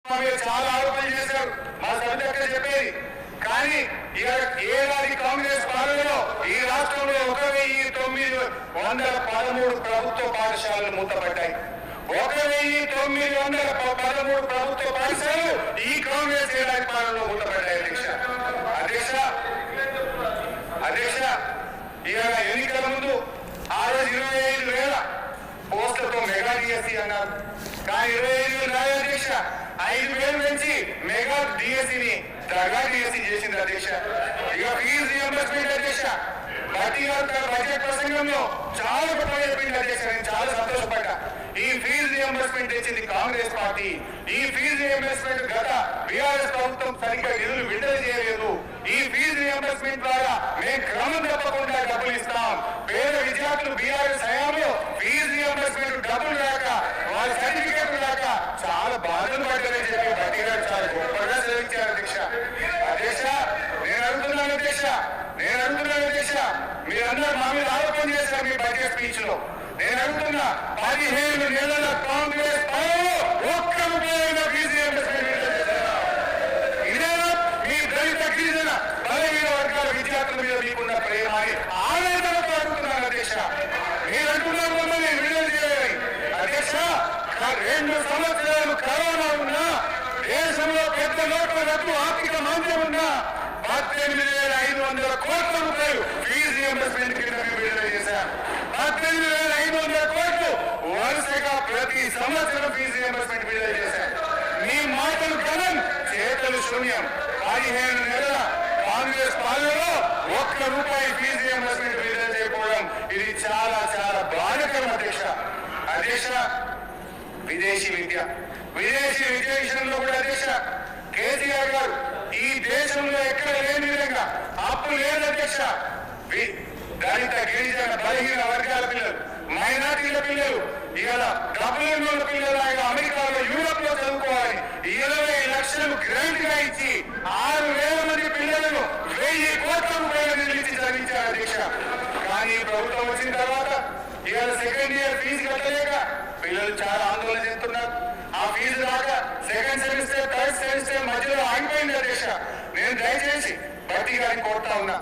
చాలా ఆరోపణలు చేశారు మా సభ్యులు చెప్పేది. కానీ ఏడాది కాంగ్రెస్ పాలనలో ఈ రాష్ట్రంలో 1913 ప్రభుత్వ పాఠశాలలు మూతపడ్డాయి. 1913 ప్రభుత్వ పాఠశాలలు ఈ కాంగ్రెస్ ఏడాది పాలనలో మూతపడ్డాయి. అధ్యక్ష ఇవాళ ఎన్నికల ముందు ఆ రోజు 25,000 పోస్టులతో మెగా డిఎస్సీ అన్నారు. కానీ 25,000 రాదు అధ్యక్ష, 5,000 నుంచి మెగా డిఎస్సీని దగా డిఎస్సీ చేసింది అధ్యక్ష. ఇక ఫీజు రియంబర్స్మెంట్ అధ్యక్ష బడ్జెట్ ప్రసంగంలో చాలా గొప్పగా చెప్పింది అధ్యక్ష. నేను చాలా సంతోషపడ్డా. ఈ ఫీజు రియంబర్స్మెంట్ తెచ్చింది కాంగ్రెస్ పార్టీ. ఈ ఫీజు రియంబర్స్మెంట్ గత బీఆర్ఎస్ ప్రభుత్వం సరిగ్గా నిధులు విడుదల చేయలేదు. ఈ ఫీజు రియంబర్స్మెంట్ ద్వారా మేము క్రమం తప్పకుండా డబ్బులు ఇస్తాం. పేద విద్యార్థులు బీఆర్ఎస్ హయాంలో ఫీజు రియంబర్స్మెంట్ డబ్బులు రాక వాళ్ళ సర్టిఫికేట్ రాక చాలా బాధలు పడ్డారని చెప్పి భట్టి గారు చాలా గొప్పగా సెలవించారు అధ్యక్ష. నేను అడుగుతున్నాను అధ్యక్ష, మీరందరూ మా మీద ఆరోపణ చేశారు మీ బడ్జెట్ స్పీచ్ లో. నేను అడుగుతున్నా, 15 నెలల కాంగ్రెస్ పాలనలో ఒక్క రూపాయల ఫీజు రియంబర్స్మెంట్ ఇదేనా మీ దళిత గిరిజన బలహీన వర్గాల విద్యార్థుల మీద మీకున్న ప్రేమ అని ఆవేదనతో అడుగుతున్నాను అధ్యక్ష. మీరు అంటున్నారు మమ్మల్ని విడుదల చేయాలి అధ్యక్ష. 2 సంవత్సరాలు కరోనా ఉన్నా, దేశంలో పెద్ద నోట్ల రద్దు, ఆర్థిక మాంద్యం ఉన్నా 18,500 కోట్ల రూపాయలు ఫీజు రియంబర్స్మెంట్ కింద మేము విడుదల చేశాం. 18,500 కోట్లు వరుసగా ప్రతి సంవత్సరం ఫీజు రియంబర్స్మెంట్ విడుదల చేశాం. మీ మాటలు గణం, చేతలు శూన్యం. 15 నెలల కాంగ్రెస్ పాలనలో ఒక్క రూపాయి ఫీజు రియంబర్స్మెంట్ విడుదల చేయకపోవడం ఇది చాలా చాలా బాధాకరం అధ్యక్ష. విదేశీ విద్య విషయంలో కూడా అధ్యక్ష కేసీఆర్ గారు ఈ దేశంలో ఎక్కడ లేని విధంగా అప్పు లేదు అధ్యక్ష. దళిత గిరిజన బలహీన వర్గాల పిల్లలు, మైనార్టీల పిల్లలు, ఇలా డబ్బుల పిల్లలు ఆయన అమెరికాలో, యూరోప్ లో చదువుకోవాలి. 20 లక్షలు గ్రాంట్ గా ఇచ్చి 6,000 మంది పిల్లలను 1,000 కోట్ల రూపాయలు నిలిచి చదివించారు అధ్యక్ష. కానీ ప్రభుత్వం వచ్చిన తర్వాత ఇవాళ సెకండ్ ఇయర్ ఫీజు కట్టలేక పిల్లలు చాలా ఆందోళన చెందుతున్నారు. ఆ ఫీజు రాక సెకండ్ సెమిస్టర్, థర్డ్ సెమిస్టర్ మధ్యలో ఆగిపోయింది అధ్యక్ష. నేను దయచేసి భట్టి గారిని కోరుతా ఉన్నా,